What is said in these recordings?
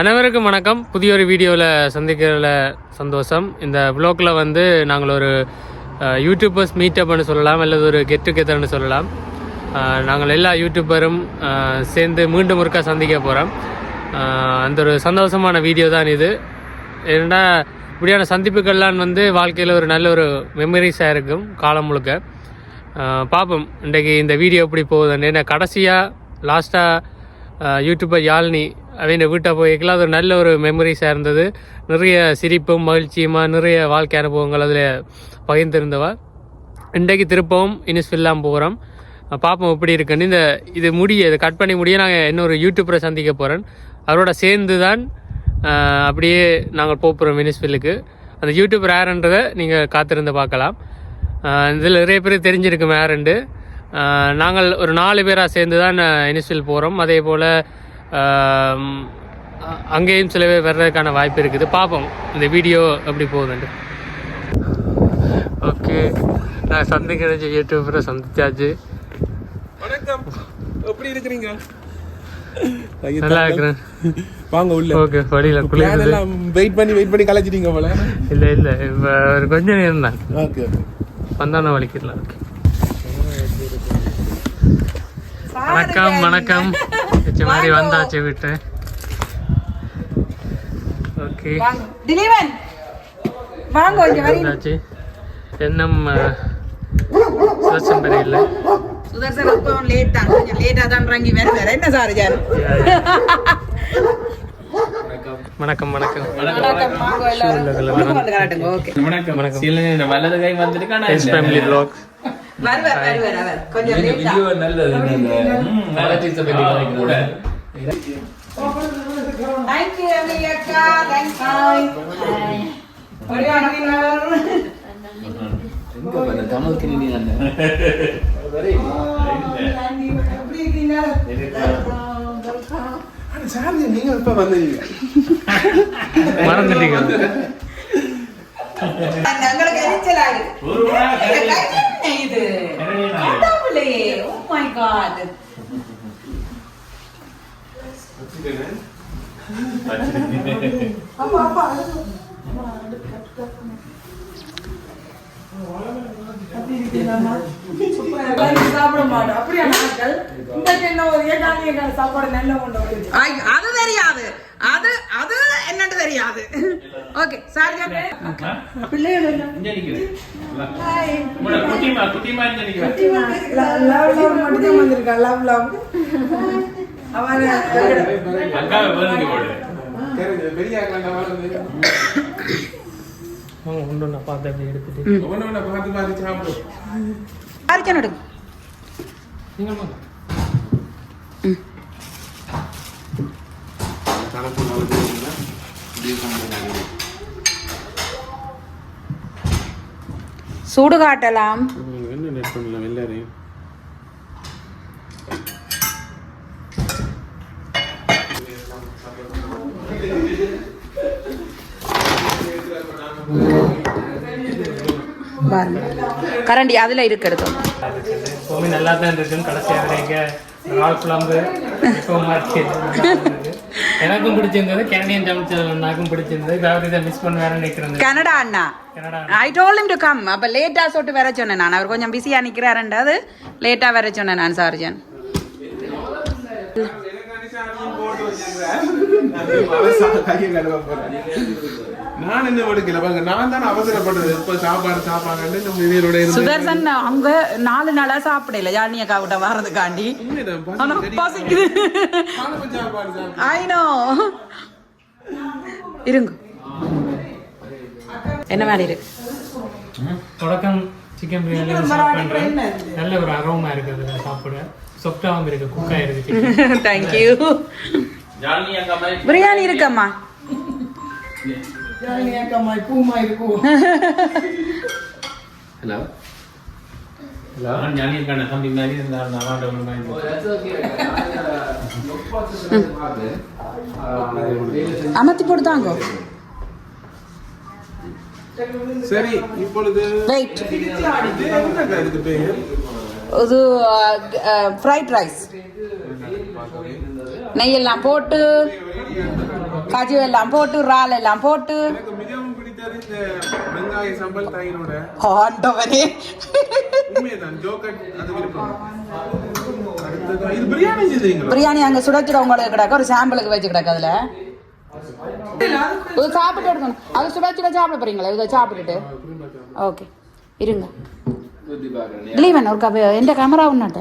அனைவருக்கும் வணக்கம். புதிய ஒரு வீடியோவில் சந்திக்கிறதுல சந்தோஷம். இந்த வ்ளாகில் வந்து நாங்கள் ஒரு யூடியூபர்ஸ் மீட்டப்னு சொல்லலாம், அல்லது ஒரு கெட் டுகெதர்னு சொல்லலாம். நாங்கள் எல்லா யூடியூபரும் சேர்ந்து மீண்டும் ஒருக்கா சந்திக்க போகிறோம். அந்த ஒரு சந்தோஷமான வீடியோ தான் இது. ஏன்னா இப்படியான சந்திப்புகள்லாம் வந்து வாழ்க்கையில் ஒரு நல்ல ஒரு மெமரிஸாக இருக்கும் காலம் முழுக்க. பார்ப்போம் இன்றைக்கு இந்த வீடியோ எப்படி போகுதுன்னு. ஏன்னா கடைசியாக லாஸ்ட்டாக யூடியூபர் யாழ்னி அவங்க வீட்டை போய்க்கலாம். அது ஒரு நல்ல ஒரு மெமரிஸாக இருந்தது. நிறைய சிரிப்பும் மகிழ்ச்சியுமா நிறைய வாழ்க்கை அனுபவங்கள் அதில் பகிர்ந்திருந்தவா. இன்றைக்கு திருப்பவும் இனிஸ்ஃபில்லாம் போகிறோம். பார்ப்போம் எப்படி இருக்குன்னு. இது இதை கட் பண்ணி முடிய நாங்கள் இன்னொரு யூடியூப்பரை சந்திக்க போகிறேன். அவரோட சேர்ந்து தான் அப்படியே நாங்கள் போகிறோம் இனிஸ்ஃபில்லுக்கு. அந்த யூடியூப்பர் யாருன்றதை நீங்கள் காத்திருந்து பார்க்கலாம். இதில் நிறைய பேர் தெரிஞ்சிருக்கும் யாருண்டு. நாங்கள் ஒரு 4 பேராக சேர்ந்து தான் இனிஸ்ஃபில் போகிறோம். அதே போல் அங்கேயும் சில பேர் வர்றதுக்கான வாய்ப்பு இருக்குது. பார்ப்போம் இந்த வீடியோ எப்படி போகுதுண்டு. ஓகே, நான் சந்திக்கிற யூடியூபரை சந்திச்சாச்சு. வணக்கம், எப்படி இருக்கிறீங்க? நல்லா இருக்கிறேன், வாங்க உள்ள. ஓகே, வழியில் குளிர் வெயிட் பண்ணி கலைச்சிட்டீங்க போல. இல்லை இப்போ ஒரு கொஞ்சம் நேரம் தான். ஓகே, வந்தானே வலிக்கலாம். ஓகே, வணக்கம் மாதிரி வந்தாச்சு வீட்டு. ஓகே, வந்தாச்சு. என்னம் சுதர்சன் பெரிய இல்லை. வணக்கம் வணக்கம் ஃபேமிலி வ்ளாக். நீங்க இப்ப வந்தீங்க, மறந்துட்டீங்க. சாப்பிட மாட்டோம். அப்படியா நாட்கள் சாப்பாடு நல்ல அது தெரியாது, அது அது என்னன்னு தெரியாது. ஓகே சார், சூடு காட்டலாம். எல்லாரையும் கரண்டி அதுல இருக்கிறது நல்லா தான் இருக்கு. கடைசியாக எனக்கும் பிடிச்சிருந்தது. கேனடியன் சமைச்சதுக்கும் பிடிச்சிருந்தது. இதை மிஸ் பண்ண வேற நினைக்கிறேன். Canada Anna, I told him to come. அப்ப லேட்டா சொல்லிட்டு வர சொன்னேன் நான். அவர் கொஞ்சம் பிஸியா நிக்கிறாருன்றது லேட்டா வர சொன்னேன் நான். சார்ஜன் நான் என்ன எடுக்கல, நான் தான் அவசரப்பட்டது. இப்ப சாப்பாடு சுதர்சன் அவங்க 4 நாளா சாப்பிடல. ஜானிய காவிட்ட வர்றதுக்காண்டி பசிக்குது. I know. இருங்க, என்ன மாதிரி இருக்கு தொடக்கம் சிக்கன் பிரியாணி சாப்பிட்றேன். நல்ல ஒரு அரோமா இருக்குது, சாப்பிட சொப்டாவும் இருக்கு, குக்கா இருக்கு. தேங்க்யூ. பிரியாணி இருக்கம்மா. ஹலோ ஹலோ, ஞானியிருக்கான தம்பி மாதிரி இருந்தார். அமர்த்தி போட்டு தாங்க. சரி, இப்பொழுது வெயிட். இது ஃப்ரைட் ரைஸ் நெய்யெல்லாம் போட்டு காஜு எல்லாம் போட்டு இறால் எல்லாம் போட்டு எனக்கு மிகவும் பிடித்தது இந்த வெங்காய சம்பல் தயிரோட. ஆண்டவனே உண்மைதான், ஜோக்கட் அது விருப்பம். அடுத்தது இது பிரியாணி செய்தீங்களா? பிரியாணி அங்க சுட சுட உங்களுக்கு கிடக்கு, ஒரு சாம்பிளுக்கு வச்சு கிடக்கு. அதுல இது சாப்பிட்டு எடுக்கணும். அது சுட சுட சாப்பிட போறீங்களா? இதை சாப்பிட்டுட்டு ஓகே இருங்க. லீவன் ஒரு கப எந்த கேமரா உன்னாட்ட.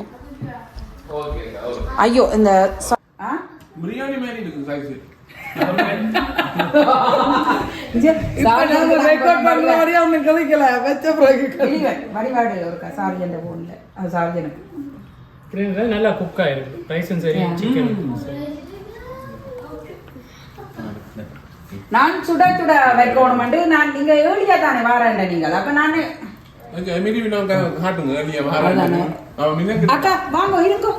ஐயோ இந்த பிரியாணி மாதிரி இருக்கு சைஸ். நல்லா குக் ஆயிருக்கு. ரைஸும் சரி, சிக்கன். நான் சுட சுட வைக்கணும். நான் நீங்க ஏழியா தானே வாரேன் நீங்கள். அப்ப நானு அக்கா வாங்க இருக்கோ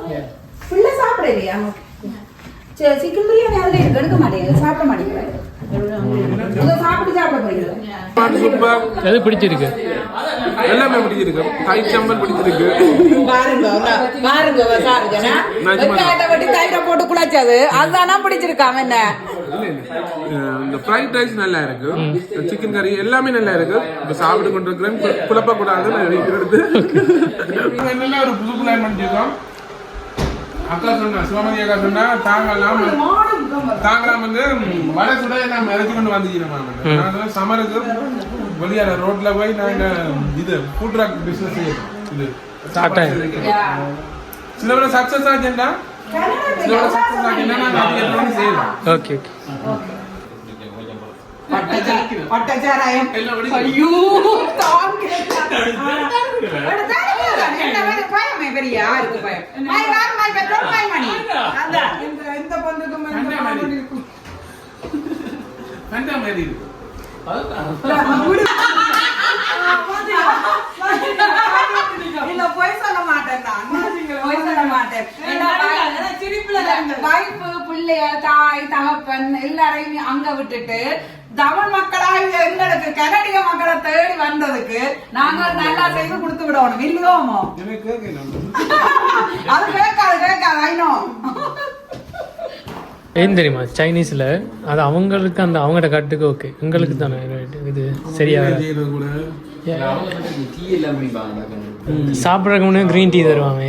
ஃபுல்லா சாப்பிடலையா? சிக்கன் பிரியாணி அதுல இருக்கு, எடுக்க மாட்டேங்குது, சாப்பிட மாட்டேங்குது. சாப்பிட்டு சாப்பிட போறீங்களா? எது பிடிச்சிருக்கு? எல்லாமே பிடிச்சிருக்கு. தயிர் சம்பல் பிடிச்சிருக்கு. தயிரை போட்டு குழச்சது அதுதானா பிடிச்சிருக்காம என்ன? இந்த ஃப்ரைட் ரைஸ் நல்லா இருக்கு, சிக்கன் கறி எல்லாமே நல்லா இருக்கு. இப்ப சாப்பிட்டு கொண்டிருக்கிறேன், குழப்ப கூடாதுன்னு நினைக்கிறது. என்னென்ன ஒரு புது பிளான் பண்ணிருக்கோம். அக்கா சொன்னா, சிவமணி அக்கா சொன்னா தாங்கலாம் வந்து வடை சுட நம்ம இறச்சி கொண்டு வந்துக்கிறோம். சமருக்கு வெளியால ரோட்ல போய் நாங்க இது ஃபுட் ட்ரக் பிசினஸ் இது சில பேர் சக்சஸ் ஆச்சுன்னா ஓகே பட்டச்சாராயம் பெரிய யாருக்கு பயம்? இல்ல போய் சொல்ல மாட்டேன், போய் சொல்ல மாட்டேன். வைப்பு பிள்ளைய தாய் தகப்பன் எல்லாரையும் அங்க விட்டுட்டு தமிழ் மக்களாக எங்களுக்கு கனடிய மக்களை தேடி வந்ததுக்கு நாங்க நல்லா செய்து கொடுத்து விடணும் இல்லையோமோ? அது கேட்காது ஐநோ. ஏன் தெரியுமா, சைனீஸ்ல அது அவங்களுக்கு அந்த அவங்களோட கட்டுக்கு ஓகே, எங்களுக்கு தானே இது சரியா. சாப்பிட்றதுக்கு முன்னே கிரீன் டீ தருவாங்க.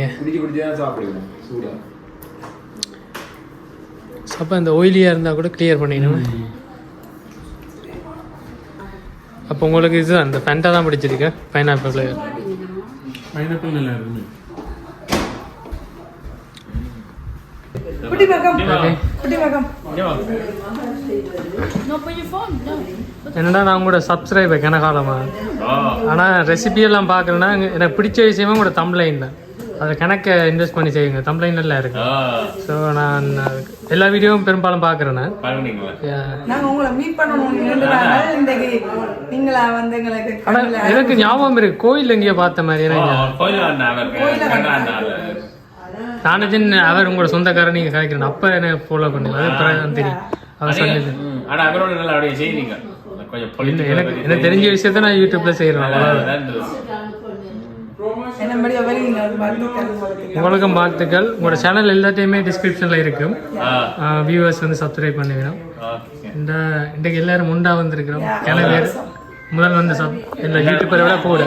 அப்போ அந்த ஆயிலியா இருந்தால் கூட கிளியர் பண்ணிடணும். அப்போ உங்களுக்கு இது அந்த ஃபேண்டா தான் பிடிச்சிருக்கு, பைனாப்பிள் ஃப்ளேவர். பைனாப்பிள் நல்லா இருக்கு. என்னடா நான் உங்களோட சப்ஸ்கிரைபர் கனகாலமா, ஆனால் ரெசிபியெல்லாம் பார்க்குறேன்னா எனக்கு பிடிச்ச விஷயமா உங்களோட தம்ப்லைன் தான். அதை கணக்கை இன்வெஸ்ட் பண்ணி செய்யுங்க, தம்ப்லைன் நல்லா இருக்கு. ஸோ நான் எல்லா வீடியோவும் பெரும்பாலும் பார்க்குறேன். எனக்கு ஞாபகம் இருக்கு, கோயில் எங்கேயோ பார்த்த மாதிரி. நானும் அவர் உங்களோட சொந்தக்காரர் நீங்க கலைக்கிறேன், அப்ப என்ன ஃபாலோ பண்ணுங்க. அது பிறகு தெரியும் அவர் சொன்னது. எனக்கு தெரிஞ்ச விஷயத்த நான் யூடியூப்ல செய்யறேன். உங்களுக்கும் வாழ்த்துக்கள். உங்களோட சேனல் எல்லாத்தையுமே டிஸ்கிரிப்ஷன்ல இருக்கும். வியூவர்ஸ் வந்து சப்ஸ்கிரைப் பண்ணுவீங்க. இன்றைக்கு எல்லாரும் முண்டா வந்திருக்கிறோம். கிளம்பி முதல் வந்து எல்லா யூடியூபரை விட போடு.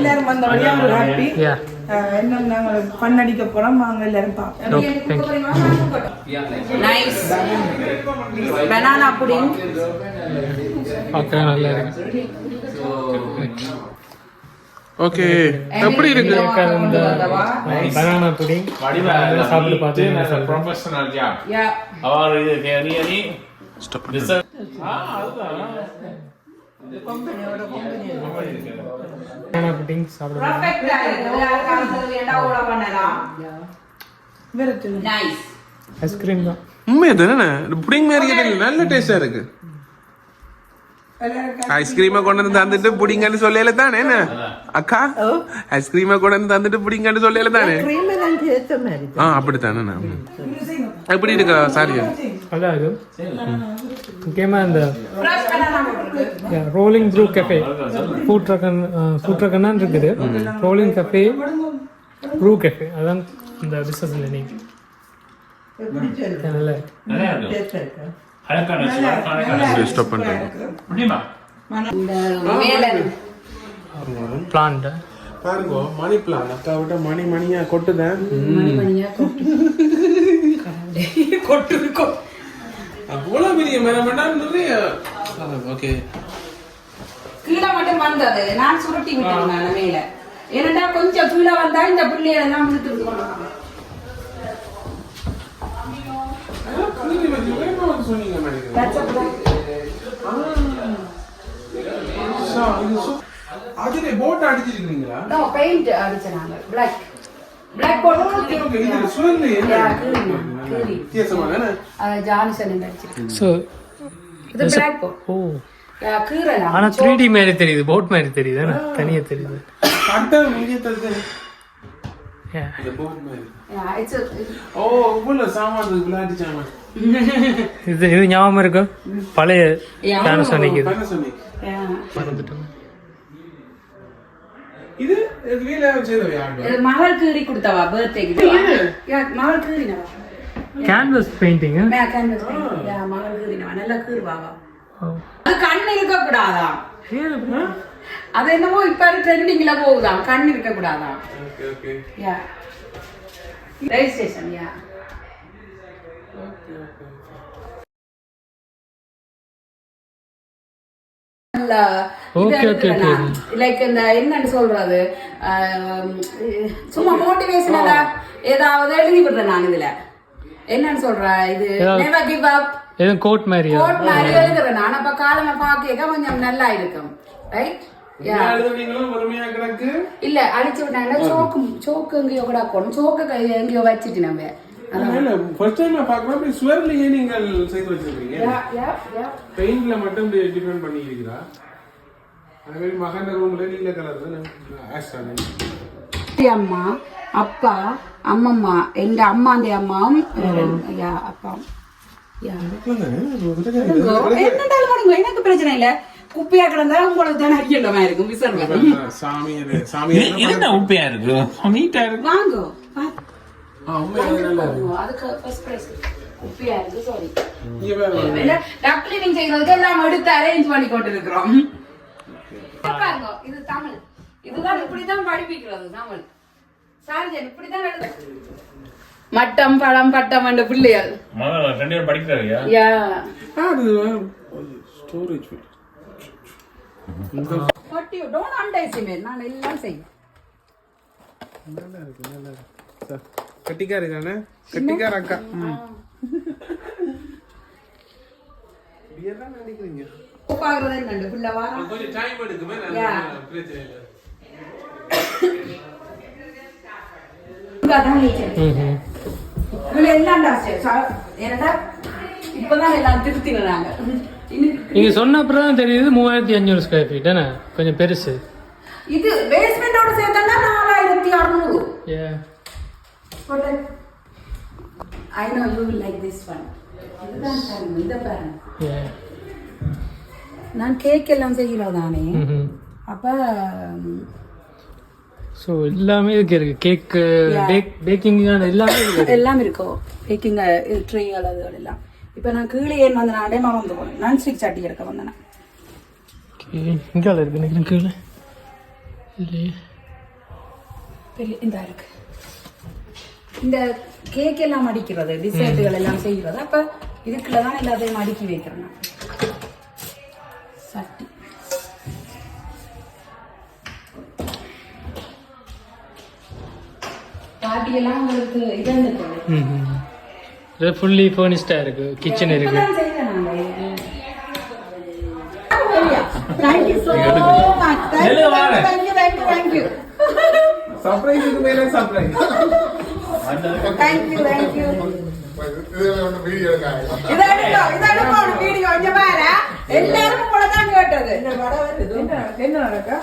பண்ணடிக்க போறோம், வாங்க எல்லாரும் பாப்போம். Nice banana pudding. ஓகே, நல்லா இருக்கு. ஓகே, எப்படி இருக்கு இந்த பனானா புடிங்? சாப்பிட்டு பார்த்து ப்ரொஃபஷனல் ஜாப். யா அவர் இது கேரியரி ஸ்டாப் பண்ணு. பனானா புடிங் சாப்பிடுங்க. பெர்ஃபெக்ட்டா இருக்கு. யாருக்காவது வேண்டா ஓட பண்ணலாம். Very nice. ஐஸ்கிரீம் தான். உண்மைதானே, புடிங் மாதிரி நல்ல டேஸ்டா இருக்கு. ஐஸ்கிரீமை கொண்டு வந்து தந்துட்டு புடிங்கன்னு சொல்லல தானே என்ன அக்கா? ஐஸ்கிரீமை கொண்டு வந்து தந்துட்டு புடிங்கன்னு சொல்லல தானே? அப்படித்தானே. எப்படி இருக்கா சாரி? அதாவது முக்கியமா இந்த ரோலிங் ப்ரூ கஃபே ஃபுட் ட்ரக்கன்னா இருக்குது. ரோலிங் கஃபே ப்ரூ கஃபே, அதான் இந்த பிஸ்னஸ். நீங்கள் நல்லா இருக்கு. ஸ்டாப் பண்றேன். இந்த மேல பிளான்ட் பாருங்க மணி பிளான் அக்கா விட்ட மணியா கொட்டுதேன். மணிமணியா கொட்டு அவ்வளோ பெரிய மரம் நிறைய. ஓகே கீழே மட்டும் வந்தது நான் சுருட்டி விட்டேன் நான் மேல. ஏன்னா கொஞ்சம் கீழே வந்தா இந்த பிள்ளைகள் எல்லாம் விழுத்து அதுல போட் அடிச்சிருக்கீங்களா? நோ பெயிண்ட் அடிச்சனாங்க black போட்டு இது சுவர்ல என்ன கீறி வித்தியாசமான ஜான்சன் அடிச்சிருக்கு. ஸோ இது black போட். ஓ கீறலாம். ஆனா 3D மாதிரி தெரியுது, போட் மாதிரி தெரியுது, தனியா தெரியுது. கட்ட முடிய தருது இந்த போட் மாதிரி. இட்ஸ் ஓ உள்ள சாமான் விளையாட்டு சாமான். இது ஞாபகம் இருக்கு பழைய Panasonic இது. Panasonic. இது வீல செய்தவையா? இது மகள் கீறி கொடுத்தவா பர்த்டேக்கு. மகள் கீறினவா கேன்வாஸ் பெயிண்டிங். Canvas paint. மகள் கீறினவா நல்லா கீறுவாவா. அது கண் இருக்க கூடாதா? அது என்னமோ இப்ப ட்ரெண்டிங்ல போகுதாம், கண் இருக்க கூடாதா? ஓகே ஓகே யா ரெஜிஸ்ட்ரேஷன் யா. லைக் இந்த என்னன்னு சொல்றது, சும்மா மோட்டிவேஷனலா ஏதாவது எழுதி விடுறேன் நான். இதுல என்னன்னு சொல்றேன், இது நெவர் கிவ் அப் ஏதோ கோட் மாதிரி எழுதுறேன் நான். அப்ப காலமா பாக்க கொஞ்சம் நல்லா இருக்கும். ரைட் இல்ல அழிச்சு விட்டாங்க. சோக்கு எங்கேயோ கூட சோக்கு எங்கேயோ வச்சுட்டு நம்ம ஃபர்ஸ்ட் டைம் பார்க்கறோம். அப்படி ஸ்வர்லயே நீங்கள் செய்து வச்சிருக்கீங்க. பெயிண்ட்ல மட்டும் டிஃபரெண்ட் பண்ணிக்கிறீங்களா? அதே மகன் ரூம்ல நீல கலர் தான் ஆஸ்டானே. அம்மா அப்பா அம்மம்மா எங்க அம்மாண்ட அம்மாவும் யா அப்பா யா என்னடாலும் எனக்கு பிரச்சனை இல்ல. குப்பையா கிடந்தா உங்களுக்கு தானே அறியலமா இருக்கும். விசர்வ சாமி சாமி என்ன உப்பையா இருக்கு, நீட்டா இருக்கு. வாங்கோ அதுக்கு ஃபர்ஸ்ட் பிரைஸ் குப்பையா இருக்கு. சாரி டக் கிளீனிங் செய்யறதுக்கு எல்லாம் எடுத்து அரேஞ்ச் பண்ணி கொண்டு இருக்கிறோம். பாருங்க இது தமிழ். இதுதான் இப்படிதான் படிப்பிக்கிறது தமிழ். சார்ஜன் இப்படிதான் எழுது. மட்டம் பழம் பட்டம் என்ற பிள்ளைகள் ரெண்டு பேரும் படிக்கிறாங்க. யா அது storage what you don't underestimate. நான் எல்லாம் செய்வேன். நல்லா இருக்கு நல்லா இருக்கு. கட்டிக்கார இருக்கானே, கட்டிக்கார அக்கா. என்ன நினைக்கிறீங்க? பாக்குறது என்னண்டு புள்ள வாரா கொஞ்சம் டைம் எடுக்குமே. நான் பிரச்சனை இல்ல. அதான் நீங்க இதுல எல்லாம் என்னடா இப்பதான் எல்லாம் திருத்தினாங்க. நீங்க சொன்ன அப்புறம் தெரியுது 3500 ஸ்கொயர் ஃபீட் தானே, கொஞ்சம் பெருசு. இது பேஸ்மெண்டோட சேர்த்தா 4600. I know you will like this one. இதுதான் பாருங்க, இத பாருங்க. நான் கேக் எல்லாம் செய்யறதானே. அப்ப சோ எல்லாமே இருக்கு. கேக் பேக்கிங் எல்லாம் இருக்கும். பேக்கிங் ட்ரே அளவுகள் எல்லாம். இப்ப நான் கீழே ஏன் வந்து நான் அடைமா வந்து போனேன். நான் ஸ்டிக் சட்டி எடுக்க வந்தேன். இங்கே இருக்கு நினைக்கிறேன் கீழே இல்லையே. இந்த இருக்கு இந்த கேக் எல்லாம் அடிக்கிறது, டிசர்ட்டுகள் எல்லாம் செய்கிறது. அப்ப இதுக்குள்ளதான் எல்லாத்தையும் அடுக்கி வைக்கிறேன் நான். சட்டி பாட்டி எல்லாம் உங்களுக்கு இது ஃபுல்லி ஃபர்னிஷ்டா இருக்கு. கிச்சன் இருக்கு. Thank you so much. Thank you. Surprise இது மேல surprise. Thank you. இதோட வீடியோ இங்க பாரு. எல்லாரும் கூட தான் கேட்டது. இந்த வட வருது. என்ன நடக்கா?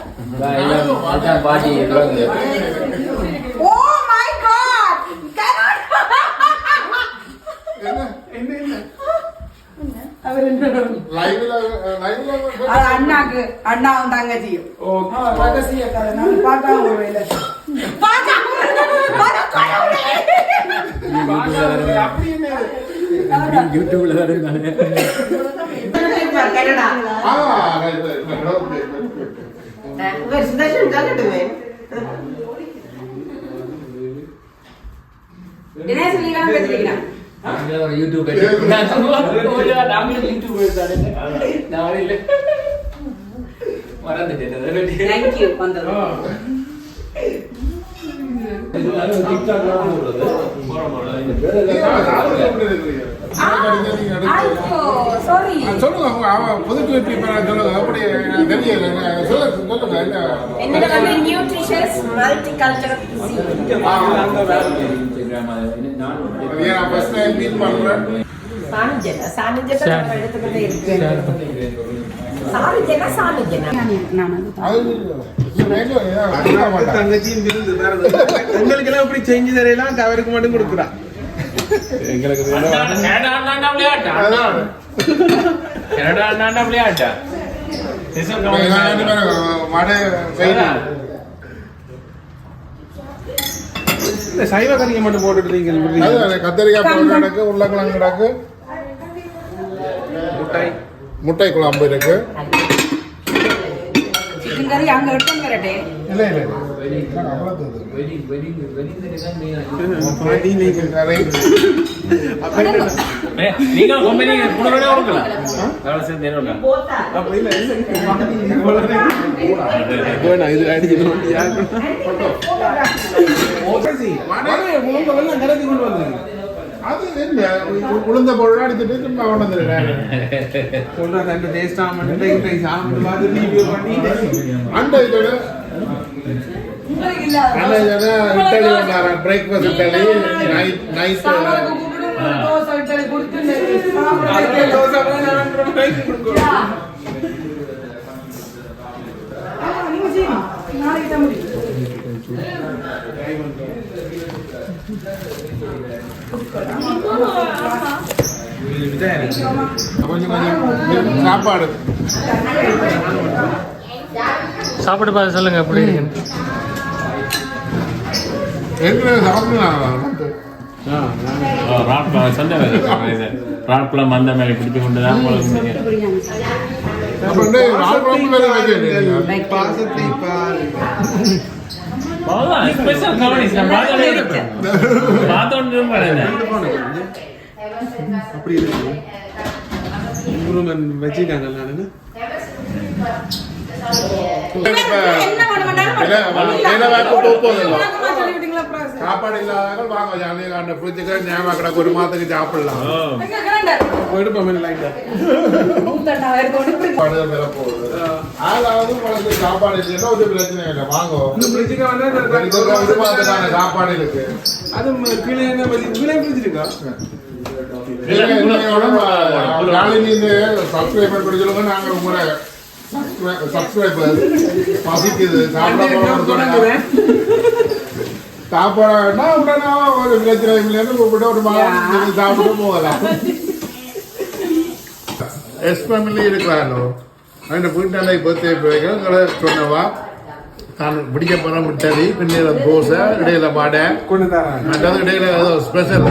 பாட்டி Oh my god. என்ன அவர் என்ன லைவ்ல அண்ணாக்கு அண்ணாவும் தங்கச்சியும். ஓகே ரகசிய கதை. நான் பாக்காம போறேன். பாக்காம அப்படி என்ன யூடியூப்ல தான் இருந்தாங்க. கனடா என்ன சொல்லிக்கலாம் பேசுறீங்களா ஒரு யூடியூப் நாங்களும் யூடியூப் நான் இல்லை மறந்துட்டேன். தேங்க்யூ வந்தது சாரி சொல்லுங்க புதுக்கு வெற்றி சொல்லுங்க அப்படி தெரியல சொல்லுங்க என்னோட வந்து nutritious multi cultural first time meet பண்றேன் சானுஜென நம்ம எடுத்துக்கிட்டே இருக்கு சானுஜென உங்களுக்கு எல்லாம் இப்படி செஞ்சு தரையெல்லாம் அவருக்கு மட்டும் கொடுக்குறா எங்களுக்கு சைவ கறியை மட்டும் போட்டுட்டு கத்தரிக்காய் பவுடர் கிடக்கு உருளைக்கிழங்கு கிடக்கு முட்டை குழம்பு இருக்கு சிக்கன் கறி அங்க எடுத்து வரட்டே இல்ல நீங்க கம்பெனி புனரே கொடுக்கலாம் வேலை சேர்ந்து என்ன இது அடிச்சு கொண்டு வந்து அது என்ன உளுந்த பொருள் அடிச்சுட்டு திரும்ப கொண்டு சொல்றேன் டேஸ்டா அந்த இதோட இட்டாலி வந்தாரன் பிரேக்ஃபாஸ்ட் இட்டாலி நைட் சாப்பாடு சாப்பாடு பார்த்து சொல்லுங்க எப்படி இருக்குன்னு. ராட்ல மந்த மேலே பிடிச்சு கொண்டுதான் அப்படி இருக்கு வச்சுக்காங்க சாப்பாடு இல்லாத வாங்க ஜாலியாக ஃப்ரிட்ஜுக்கு ஞாபகம் கிடக்கு ஒரு மாதத்துக்கு சாப்பிடலாம் சாப்பாடு இல்லைன்னா ஒரு பிரச்சனை இல்லை வாங்க ஒரு மாதத்துக்கான சாப்பாடு இருக்கு அது கீழே இருக்கா சப்ஸ்கிரைபர் பண்ணி சொல்லுங்க நாங்க உங்களோட சப்ஸ்கிரைபர் பசிக்குது சாப்பாடுனா உடனே ஒரு பிரச்சனை கூப்பிட்டு ஒரு மாதிரி சாப்பிட்டு போகலாம் எஸ் ஃபேமிலி இருக்கிறாரோ அந்த வீட்டாண்டை பர்த்டே சொன்னவா தான் பிடிக்க போன முட்டடி பின்னில தோசை இடையில பாடை அதாவது இடையில ஏதோ ஸ்பெஷல்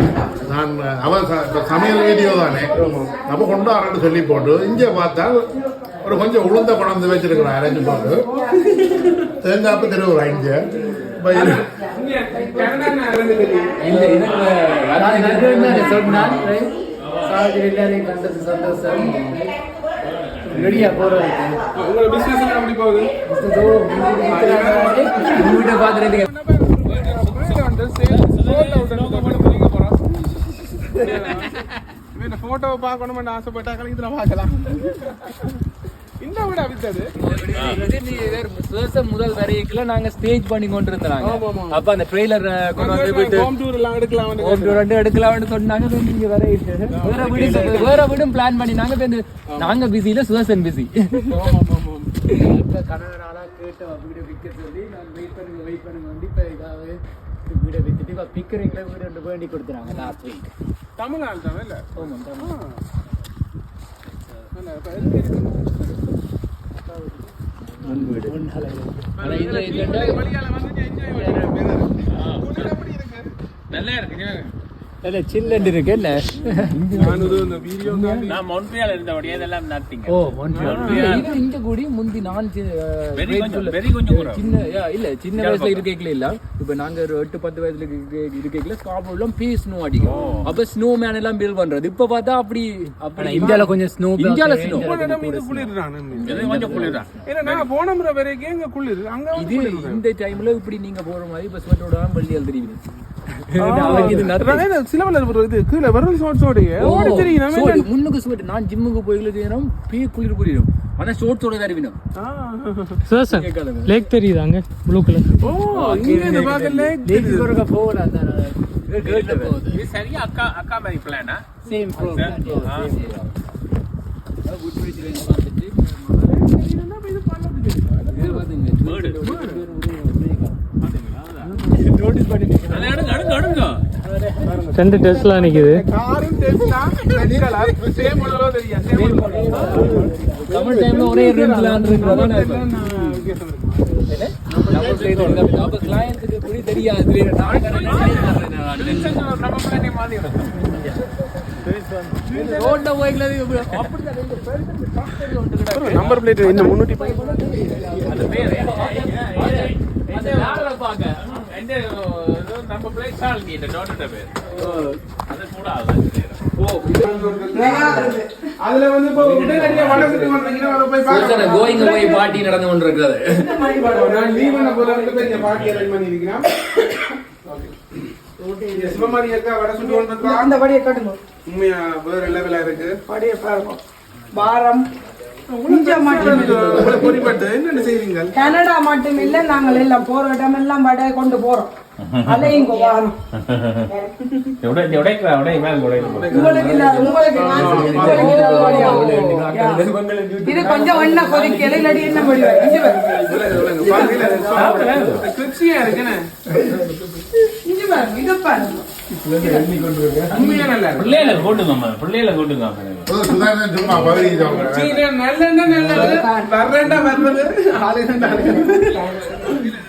நான் அவன் சமையல் வீடியோ தானே அப்போ கொண்டாடுறேன்னு சொல்லி போட்டு இங்கே பார்த்தா ஒரு கொஞ்சம் உளுந்த கொண்டு வச்சிருக்கிறேன் அரேஞ்ச் போட்டு தேங்காப்பு திருவுறா இங்கே ரெடியா போறோம் உங்களோட பிசினஸ் எப்படி போகுது வீட்டை பார்த்துட்டு போட்டோவை பார்க்கணும்னு ஆசைப்பட்டா கலந்து பார்க்கலாம் இந்த விட அவித்தது முதல் வரைக்குள்ள நாங்க ஸ்டேஜ் பண்ணி கொண்டு இருந்தாங்க அப்ப அந்த ட்ரெய்லர் ஹோம் டூர் எல்லாம் எடுக்கலாம்னு சொன்னாங்க நீங்க வேற வீடும் பிளான் பண்ணி நாங்க பிஸியில சுதர்சன் பிஸி கணவனால கேட்டு வீடு விற்க சொல்லி நான் வெயிட் பண்ணுங்க வந்து இப்ப இதாவது வீடை வித்துட்டு இப்ப பிக்கரிங்ல வீடு ரெண்டு வேண்டி கொடுத்துறாங்க லாஸ்ட் வீக் தமிழ்நாடு தானே இல்ல நல்லா இருக்கு இல்ல சில்லண்டு இருக்கு என்ன நான் மொன்ட்ரியால் இருந்தபடியே இதெல்லாம் நத்திங்க. ஓ மொன்ட்ரியால் இது இங்க கூடி முந்தி நான் வெரி கொஞ்சம் குறை. சின்ன வயசுல இருக்கேக்கல இல்ல இப்ப நாங்க ஒரு 8-10 வயசுல இருக்கேக்கல ஸ்கார்போர்ட் எல்லாம் ஸ்னோ அடிக்கும். அப்ப ஸ்னோ மேன் எல்லாம் பில்ட் பண்றது. இப்ப பார்த்தா அப்படி இந்தியால கொஞ்சம் ஸ்னோ இந்தியால ஸ்னோ கொஞ்சம் குளிரா. நான் போன முறை வரைக்கும் இங்க குளிர் அங்க இது இந்த டைம்ல இப்படி நீங்க போற மாதிரி பஸ் ஸ்வெட்டரோட தான் பள்ளியால் தெரியுது. முன்னுக்கு ஸ்வெட் நான் ஜிம்முக்கு போய்க்கலாம் பீ குளிர் புரியும். ஆனா ஷோர்ட்ஸோட தான் இருக்கணும். லேக் தெரியுதாங்க ப்ளூ கலர். இது சரியா அக்கா மாதிரி பிளானா? Same programme. ரெண்டு டெஸ்லா நிக்குது. தமிழ் டைம்ல ஒரே ரெண்டுலான்றதுனால நம்ம கிளையன்ட்க்கு புரி தெரியாது. ரோட்ல போய்க்கிறது அப்படி நம்பர் பிளேட் என்ன 300 அது பேர் அந்த லால பாக்க இந்த நம்ம பிளேஸ் சால் நீ இந்த டாட்டர் பேர் அது கூட அதுல வந்து இப்போ உடனடியா வடக்கு வந்தீங்கன்னா போய் பாருங்க. கோயிங் அவே பார்ட்டி நடந்து கொண்டிருக்கிறது. நான் லீவ் பண்ண போல இருந்து பெரிய பார்ட்டி அரேஞ்ச் பண்ணி இருக்கேன். ஓகே சிவமாரி அக்கா வட சுட்டு வந்திருக்கா. அந்த படியை கட்டுங்க. உண்மையா வேற லெவலா இருக்கு. படியை பாருங்க. பாரம் இந்தியா மட்டும் பொறிப்பட்டு என்ன செய்வீங்க? கனடா மட்டும் இல்ல நாங்கள் எல்லாம் போற இடம் எல்லாம் வடை கொண்டு போறோம். அலையுங்க வாரம். உங்களுக்கு இது கொஞ்சம் எண்ணெய் கொதிக்கல இல்லாடி என்ன முடியும் கிரிப்சியா இருக்குன்னு இஞ்சி பாருங்க இது பாருங்க பிள்ளைகளை கூட்டுங்க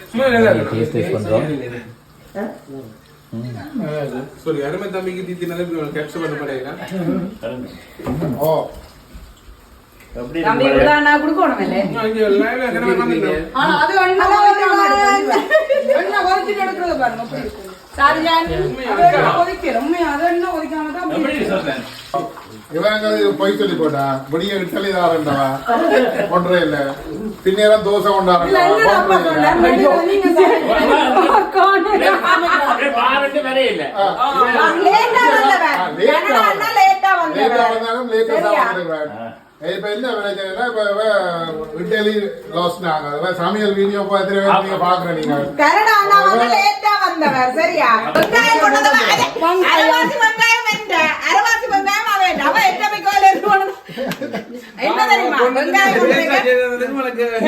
சும்மா சொல்லி அருமை தம்பிக்கு தீத்தி நல்ல கேப்சர் பண்ண படையில தம்பி நான் கொடுக்கணும் இல்ல ஆனா அது அண்ணா கொதிச்சு நடக்கிறது பாருங்க அப்படி சாரியான் கொதிக்கிறோம் உண்மையா அது என்ன கொதிக்காம தான் இவங்க பொய் சொல்லி போட்டா முடிய இட்டலி தாரண்டவா ஒன்றே இல்ல பின்னேரம் தோசை கொண்டாடுறா இப்ப என்ன பிரச்சனைனா இப்ப இட்டலி லாஸ்ட்னாங்க சமையல் வீடியோ பார்த்து நீங்க பாக்குறேன் நீங்க கனடா அண்ணா வந்து லேட்டா வந்தவர் சரியா வெங்காயம் கொண்டது அரைவாசி வெங்காயம் என்ற அரைவாசி வெங்காயம் அவன் அவ எத்தனை கோயில இருக்கு என்ன தெரியுமா வெங்காயம்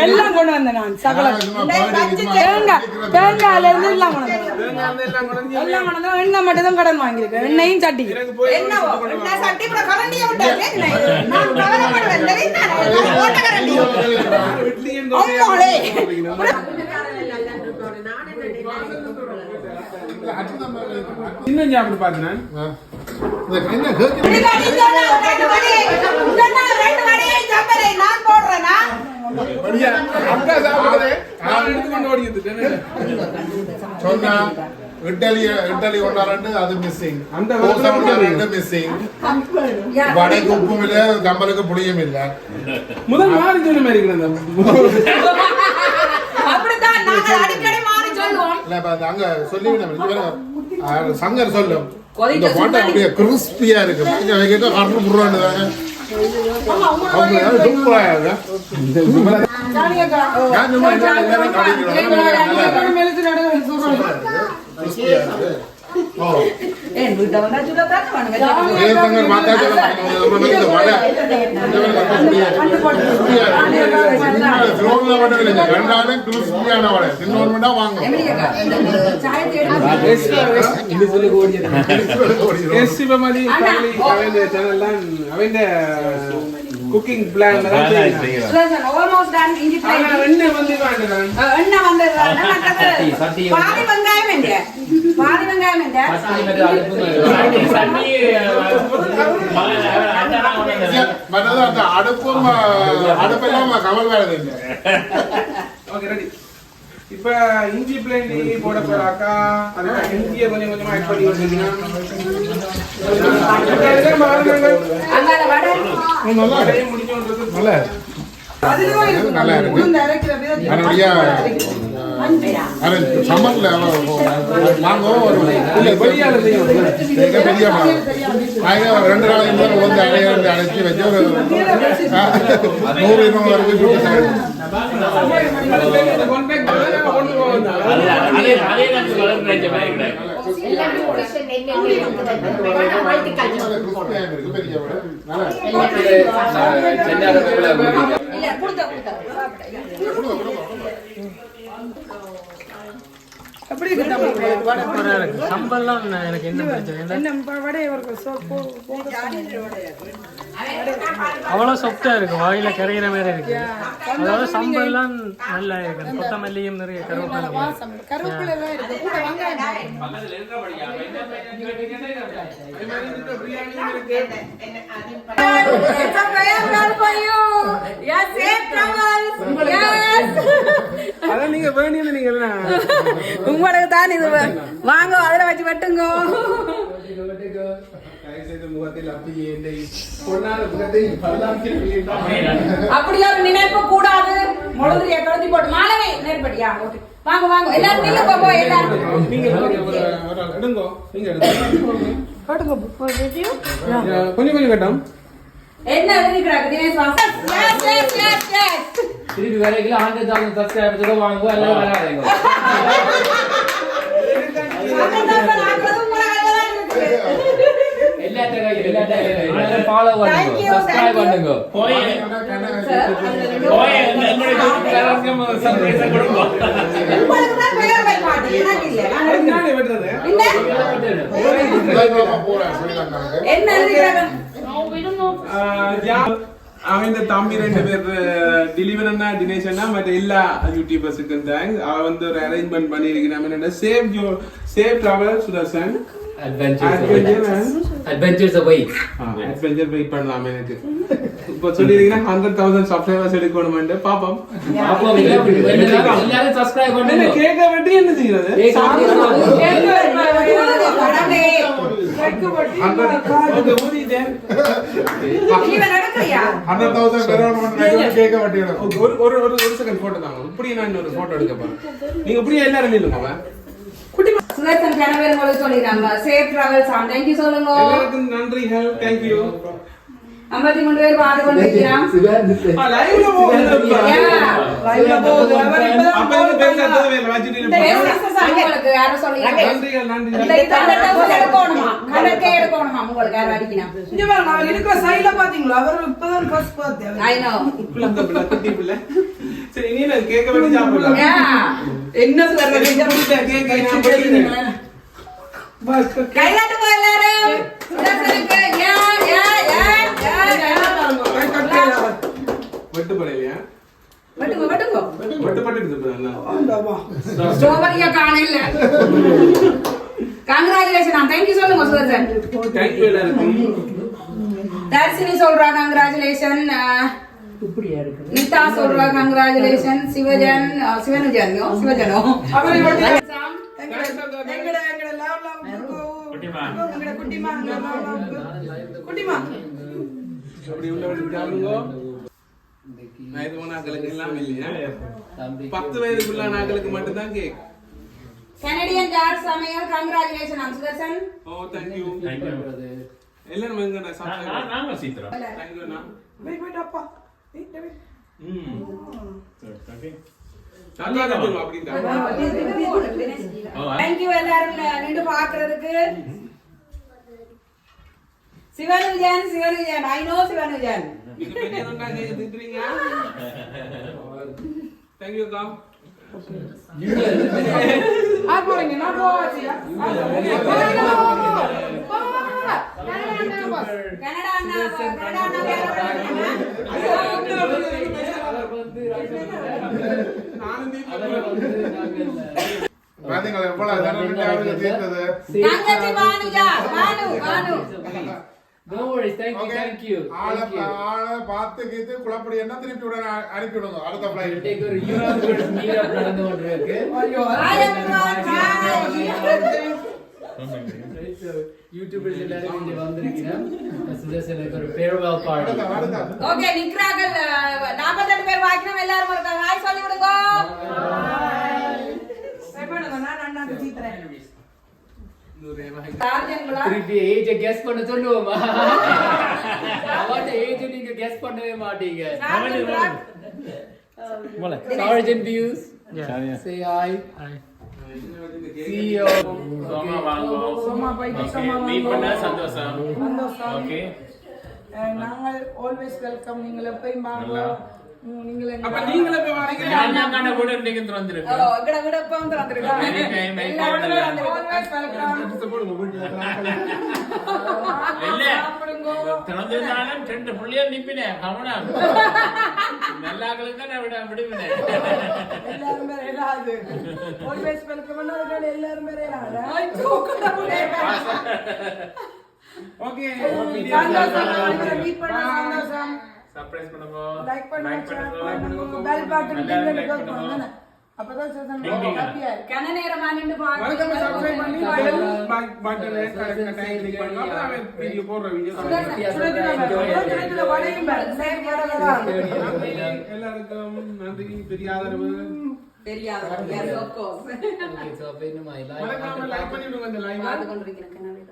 எல்லாம் கொண்டு வந்தேன் நான் சகலம் தேங்காயில இருந்து எல்லாம் கொண்டு வந்தேன் எண்ணெய் மட்டும் தான் கடன் வாங்கியிருக்கேன் எண்ணெயும் சட்டி என்னவோ என்ன சட்டி கூட கரண்டிய விட்டாங்க நான் கவலைப்படுவேன் தெரியுமா ஓட்ட கரண்டி அம்மாளே இன்னும் சாப்பிட்டு பாருங்க சொன்னா இட்டலி கொண்டாடு அது மிஸ்ஸிங் அந்த மிஸ்ஸிங் வடைக்கு உப்பும் இல்ல கம்பலுக்கு புளியும் இல்ல முதல் மாறி சொன்ன மாதிரி அங்க சொல்லி சங்கர் சொல்லும் இந்த போட்டோ அப்படியே கிறிஸ்பியா இருக்கு குக்கிங் பிளான் ஆல்மோஸ்ட் டன் இஞ்சி பிளேட் எண்ணெய் வந்து பாதி வெங்காயம் எங்க பாதி வெங்காயம் எங்க மற்றது அந்த அடுப்பெல்லாம் கமல் வேலை இல்லை. Okay ready. இப்ப இஞ்சி பிளேண்டி போட போறாக்கா அதுக்கு இஞ்சியை கொஞ்சம் கொஞ்சமா ஆட் பண்ணி வச்சிருக்கீங்க. அங்க வடை நல்லா நல்லா இருக்கு. அதனுடைய சம்மர்ல வாங்கவும் ஒரு பெரிய 2 நாளைக்கு முதல் வந்து அடைச்சி வச்சு ஒரு 100 வரைக்கும் சம்பல்லாம் எனக்கு என்ன பிரச்சனை அவ்வளோ சொப்டா இருக்கு, வாயில கரையிற மாதிரி இருக்கு. அதாவது சம்பல்லாம் நல்லா இருக்கு, கொத்தமல்லியும் நிறைய கருவேப்பிலை அதான் நீங்க வேண்டியது நீங்க என்ன உங்களுக்கு தான் இது வாங்க அதில் வச்சு வெட்டுங்க. அப்படியா நினைப்ப கூடாது. முழுதிரியா கழுதி போட்டு மாலவே நேர்படியா வாங்க வாங்க எல்லாரும் நீங்க போப்போ எல்லாரும் நீங்க எடுங்கோ நீங்க கொஞ்சம் கொஞ்சம் கட்டம் என்ன எழுதிக்கிறாங்க தினேஷ் வாசன். திருப்பி வரைக்கும் 100,000 சப்ஸ்கிரைபர்ஸ் வாங்குவோம், எல்லாரும் வராதீங்க. எல்லாத்தையும் ஃபாலோ பண்ணுங்க, சப்ஸ்கிரைப் பண்ணுங்க. என்ன எழுதிக்கிறாங்க அவன் இந்த தம்பி 2 பேர் டெலிவர் அண்ணா தினேஷ் அண்ணா மற்ற எல்லா யூடியூபர்ஸுக்கும் தேங்க்ஸ். அவன் வந்து ஒரு அரேஞ்ச்மெண்ட் பண்ணியிருக்கிறான். சேவ் டிராவல் சுதர்சன் அட்வென்ச்சர்ஸ் போய் அட்வென்ச்சர் வெயிட் பண்ணலாம். எனக்கு இப்போ சொல்லிருக்கீங்கன்னா 100,000 சப்ஸ்கிரைபர்ஸ் எடுக்கணும்னு பாப்போம். எல்லாரும் சப்ஸ்கிரைப் பண்ணுங்க. கேட்க வேண்டி என்ன செய்யறது? 100,000 கேட்க மாட்டேன். ஒரு செகண்ட் போட்டோ தாங்க. இப்படி நான் ஒரு போட்டோ எடுக்க போறேன். நீங்க இப்படியே எல்லாரும் இல்லைங்க சுதர்சன் கணவர் உங்களுக்கு சொல்லிடுறாங்க. சேஃப் டிராவல்ஸ் ஆன் தேங்க்யூ சொல்லுங்க. எல்லாருக்கும் நன்றி. தேங்க்யூ. 53 பேர் பார்த்து கொண்டிருக்கிறான். லைவ்ல போகுது. அப்ப வந்து பேசாதது வேற வாச்சிட்டு உங்களுக்கு யாரோ சொல்லிடுறாங்க. நன்றி. இந்த எடுக்கணுமா கணக்கே எடுக்கணுமா உங்களுக்கு யாரோ அடிக்கணும். இங்க பாருங்க, அவர் இருக்கிற சைடுல பாத்தீங்களா? அவர் இப்பதான் ஃபர்ஸ்ட் பார்த்தேன். ஐ நோ பிள்ளை. சரி நீ நான் கேட்க வேண்டி சாப்பிடலாம். என்ன சொல்றது? கேட்க நான் போயிடுறேன். கைலாட்டு போய் எல்லாரும் சுதர்சனுக்கு வெட்டுப்படையிலையா? வெட்டுங்க வெட்டுப்பட்டு ஸ்ட்ராபெரியா காணல. கங்க்ராச்சுலேஷன். தேங்க்யூ சொல்லுங்க சுதர்சன். தேங்க்யூ எல்லாருக்கும். தர்ஷினி சொல்றா கங்க்ராச்சுலேஷன். நிதா சொல்றா கங்க்ராச்சுலேஷன். சிவஜன் சிவனுஜனோ அவரை வந்து எங்கட லாவ் குட்டிமா குட்டிமா அப்படி உள்ளவங்க ஜாலுங்கோ. நான் இது நாட்களுக்கு எல்லாம் இல்லையா? 10 வயதுக்குள்ள நாட்களுக்கு மட்டும்தான் கேக். கனடியன் ஜார்ஜ் சமையல் கங்க்ராச்சுலேஷன் சுதர்சன். ஓ தேங்க்யூ. எல்லாரும் எங்க நான் சாப்பிட்டேன். நாங்க சீத்ரா. தேங்க்யூ அண்ணா. வெயிட் அப்பா. நல்லா கட்டுங்க அப்படிங்க. தேங்க்யூ எல்லாரும் நின்று பாக்குறதுக்கு. சிவனுஜன் ஐ நோ சிவனுஜன். நீங்க பெரியவங்க நீங்க திட்டுறீங்க. தேங்க்யூ அக்கா. ஆ போறீங்க நான் போவாச்சியா? கனடா அண்ணா நானும் பாத்தீங்களா நம்மள ரெண்டாவது சேர்த்தது. தங்கச்சி வானுஜா, வானு. No worries, thank you, thank you. ஆளை பார்த்து கீத்து குழப்படி என்ன திருப்பி விட அனுப்பி விடுங்க அடுத்த ஃபிளைட். Take ஒரு யூரோப் மீட் அப் நடந்து கொண்டிருக்கு. யூடியூபர்ஸ் எல்லாரும் இங்க வந்திருக்கீங்க. சுதர்சனுக்கு ஒரு farewell party. ஓகே நிக்கிறார்கள் 48 பேர் வாக்கினம் எல்லாரும் இருக்காங்க. ஹாய் சொல்லி விடுங்க. நான் அண்ணாக்கு சீத்துறேன். சார்ஜன்களா திருப்பி ஏஜ் கெஸ் பண்ண சொல்லுவோமா? அவட்ட ஏஜ் நீங்க கெஸ் பண்ணவே மாட்டீங்க. Sergeant views. Say hi. CEO. சோமா வாங்கோ. சோமா போயிட்டு சோமா மீட் பண்ண சந்தோஷம். ஓகே. நாங்கள் ஆல்வேஸ் வெல்கம். நீங்கள் எப்பயும் வாங்க. நீங்கள் அப்ப நீங்களே போய் வாரீங்க. நான் காண கூட இன்னைக்கு வந்திருக்கேன். எங்கட கூட இப்ப வந்து வந்திருக்காங்க. Anytime, எல்லாரும் anytime. always welcome. இல்ல திறந்திருந்தாலும் 2 புள்ளிய நிப்பினேன் கவனம். நல்லாக்களுக்கு தான் நான் விடுவினேன். எல்லாரும் பேர் ஏதாவது ஆல்வேஸ் வெல்கம் பண்ணாங்க. எல்லாரும் பேர் ஏதாவது ஓகே சந்தோஷம். மீட் பண்ண சந்தோஷம். சர்ப்ரைஸ் பண்ணுங்க. லைக் பண்ணுங்க. பெல் பட்டன் கிளிக் பண்ணுங்க. அப்பதான் சொல்றேன் ஹாப்பியா கன நேரமா நின்னு பாருங்க. வணக்கம் சப்ஸ்கிரைப் பண்ணி பெல் பட்டனை கரெக்ட்டா டைம் கிளிக் பண்ணுங்க. அப்பதான் அவன் வீடியோ போடுற வீடியோ சுரேந்திர வடையும் சேவ் பண்ணலாம். எல்லாருக்கும் நன்றி பெரிய ஆதரவு. தெரியாது. Yes of course. Okay, so அப்ப இன்னும் மறக்காம லைக் பண்ணிடுங்க இந்த லைவ். பார்த்து கொண்டிருக்கிறேன் கனவேல.